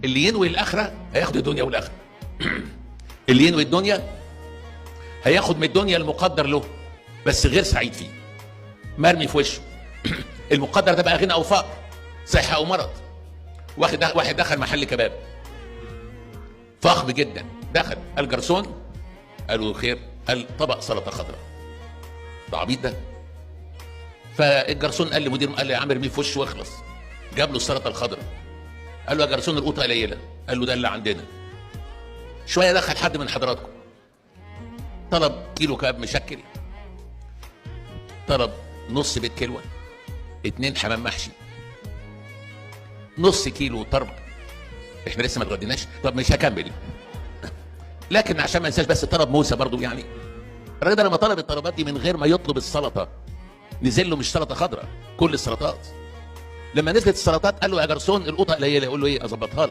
اللي ينوي الاخره هياخد الدنيا والاخره. اللي ينوي الدنيا هياخد من الدنيا المقدر له، بس غير سعيد فيه، مرمي في وشه. المقدر ده بقى غنى او فقر، صحه او مرض. واحد دخل محل كباب فخم جدا، دخل قال جرسون، قالوا خير، قال طبق سلطه خضراء. ده عبيط ده. فالجرسون قال لمدير، قال لي يا عم ارميه في وشه واخلص. جاب له السلطه الخضراء، قال له يا جرسون القوطه قليله، قال له ده اللي عندنا. شويه دخل حد من حضراتكم طلب كيلو كباب مشكل، طلب نص بيت كلوه، 2 حمام محشي، نص كيلو طرب. احنا لسه ما اتغديناش، طب مش هكمل. لكن عشان ما انساش بس طلب موسى برضو يعني. الراجل ده لما طلب الطلبات دي من غير ما يطلب السلطه، نزل له مش سلطه خضراء، كل السلطات. لما نزلت السلطات قال له يا جرسون القوطه قليله، يقول له ايه اظبطها لك.